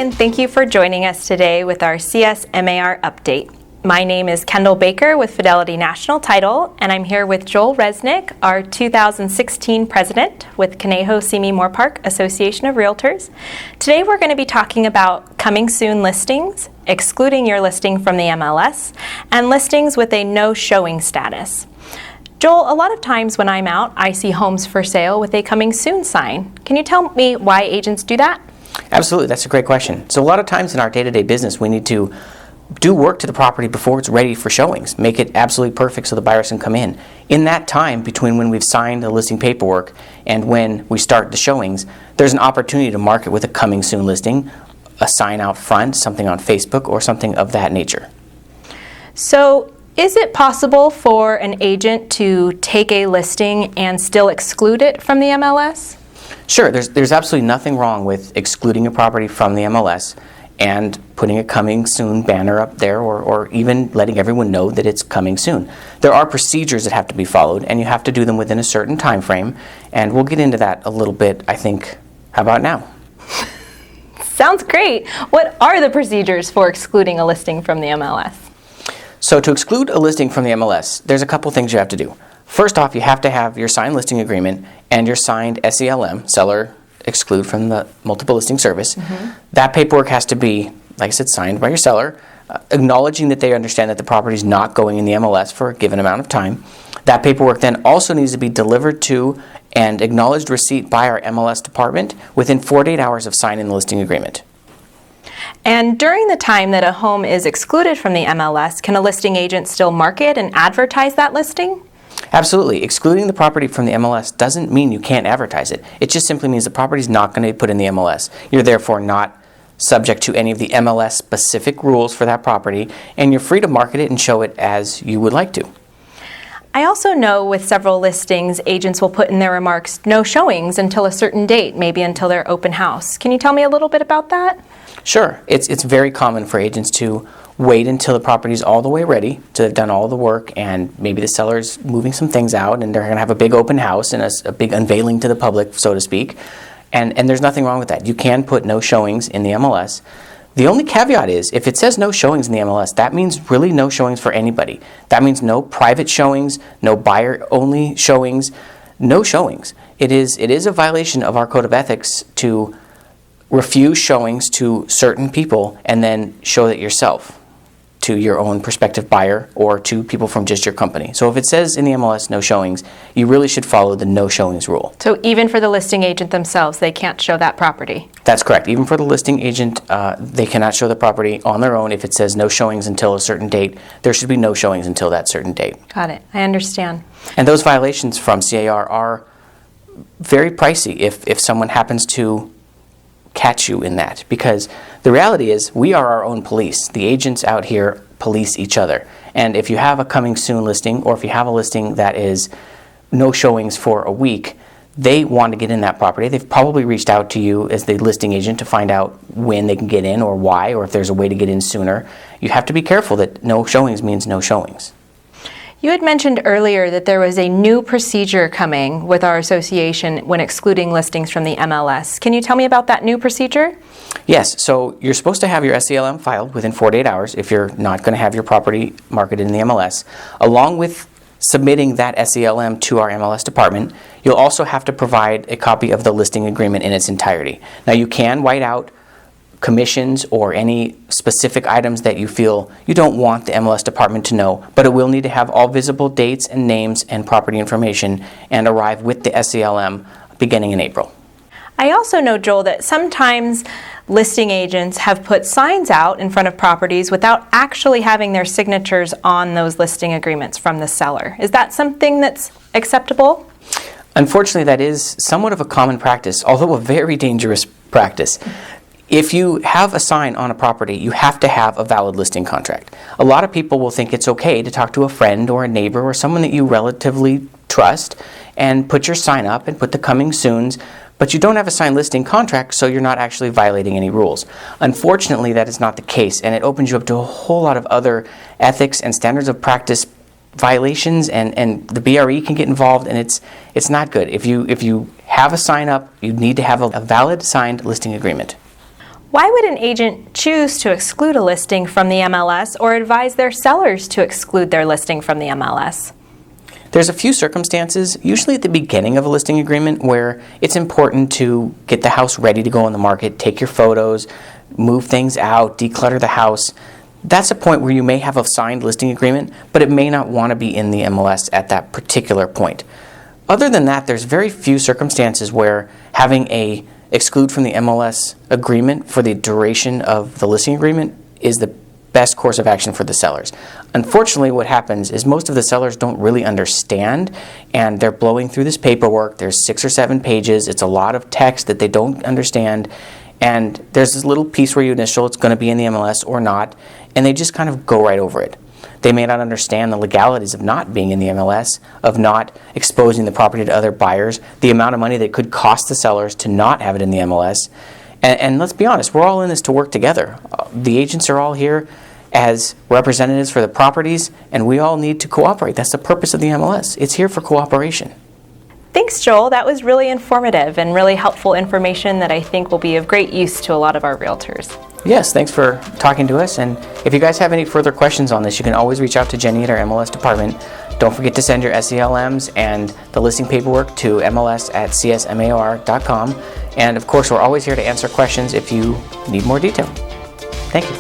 and thank you for joining us today with our CSMAR update. My name is Kendall Baker with Fidelity National Title, and I'm here with Joel Resnick, our 2016 president with Conejo-Simi Moorpark Association of Realtors. Today we're going to be talking about coming soon listings, excluding your listing from the MLS, and listings with a no showing status. Joel, a lot of times when I'm out, I see homes for sale with a coming soon sign. Can you tell me why agents do that? Absolutely, that's a great question. So a lot of times in our day-to-day business, we need to do work to the property before it's ready for showings. Make it absolutely perfect so the buyers can come in. In that time between when we've signed the listing paperwork and when we start the showings, there's an opportunity to market with a coming soon listing, a sign out front, something on Facebook, or something of that nature. So is it possible for an agent to take a listing and still exclude it from the MLS? Sure, there's absolutely nothing wrong with excluding a property from the MLS and putting a coming soon banner up there, or even letting everyone know that it's coming soon. There are procedures that have to be followed, and you have to do them within a certain time frame, and we'll get into that a little bit, I think. How about now? Sounds great. What are the procedures for excluding a listing from the MLS? So to exclude a listing from the MLS, there's a couple things you have to do. First off, you have to have your signed listing agreement and your signed SELM, seller exclude from the multiple listing service. That paperwork has to be, like I said, signed by your seller, acknowledging that they understand that the property is not going in the MLS for a given amount of time. That paperwork then also needs to be delivered to and acknowledged receipt by our MLS department within 48 hours of signing the listing agreement. And during the time that a home is excluded from the MLS, can a listing agent still market and advertise that listing? Absolutely. Excluding the property from the MLS doesn't mean you can't advertise it. It just simply means the property is not going to be put in the MLS. You're therefore not subject to any of the MLS specific rules for that property, and you're free to market it and show it as you would like to. I also know with several listings, agents will put in their remarks no showings until a certain date, maybe until their open house. Can you tell me a little bit about that? Sure. It's very common for agents to wait until the property's all the way ready, to have done all the work, and maybe the seller's moving some things out and they're going to have a big open house and a big unveiling to the public, so to speak. And there's nothing wrong with that. You can put no showings in the MLS. The only caveat is, if it says no showings in the MLS, that means really no showings for anybody. That means no private showings, no buyer-only showings, no showings. It is a violation of our code of ethics to refuse showings to certain people and then show that yourself to your own prospective buyer or to people from just your company. So if it says in the MLS no showings, you really should follow the no showings rule. So even for the listing agent themselves, they can't show that property? That's correct. Even for the listing agent, they cannot show the property on their own. If it says no showings until a certain date, there should be no showings until that certain date. Got it. I understand. And those violations from CAR are very pricey if someone happens to catch you in that, because the reality is we are our own police. The agents out here police each other, and if you have a coming soon listing, or if you have a listing that is no showings for a week, they want to get in that property. They've probably reached out to you as the listing agent to find out when they can get in or why, or if there's a way to get in sooner. You have to be careful that no showings means no showings. You had mentioned earlier that there was a new procedure coming with our association when excluding listings from the MLS. Can you tell me about that new procedure? Yes, so you're supposed to have your SELM filed within 48 hours if you're not going to have your property marketed in the MLS. Along with submitting that SELM to our MLS department, you'll also have to provide a copy of the listing agreement in its entirety. Now you can white out commissions or any specific items that you feel you don't want the MLS department to know, but it will need to have all visible dates and names and property information and arrive with the SELM beginning in April. I also know, Joel, that sometimes listing agents have put signs out in front of properties without actually having their signatures on those listing agreements from the seller. Is that something that's acceptable? Unfortunately, that is somewhat of a common practice, although a very dangerous practice. If you have a sign on a property, you have to have a valid listing contract. A lot of people will think it's okay to talk to a friend or a neighbor or someone that you relatively trust and put your sign up and put the coming soons, but you don't have a signed listing contract, so you're not actually violating any rules. Unfortunately, that is not the case, and it opens you up to a whole lot of other ethics and standards of practice violations, and the BRE can get involved, and it's not good. If you have a sign up, you need to have a valid signed listing agreement. Why would an agent choose to exclude a listing from the MLS or advise their sellers to exclude their listing from the MLS? There's a few circumstances, usually at the beginning of a listing agreement, where it's important to get the house ready to go on the market, take your photos, move things out, declutter the house. That's a point where you may have a signed listing agreement, but it may not want to be in the MLS at that particular point. Other than that, there's very few circumstances where having a exclude from the MLS agreement for the duration of the listing agreement is the best course of action for the sellers. Unfortunately, what happens is most of the sellers don't really understand, and they're blowing through this paperwork. There's 6 or 7 pages. It's a lot of text that they don't understand, and there's this little piece where you initial it's going to be in the MLS or not, and they just kind of go right over it. They may not understand the legalities of not being in the MLS, of not exposing the property to other buyers, the amount of money that could cost the sellers to not have it in the MLS. And let's be honest, we're all in this to work together. The agents are all here as representatives for the properties, and we all need to cooperate. That's the purpose of the MLS. It's here for cooperation. Thanks, Joel. That was really informative and really helpful information that I think will be of great use to a lot of our realtors. Yes, thanks for talking to us. And if you guys have any further questions on this, you can always reach out to Jenny at our MLS department. Don't forget to send your SELMs and the listing paperwork to mls@csmar.com. And of course, we're always here to answer questions if you need more detail. Thank you.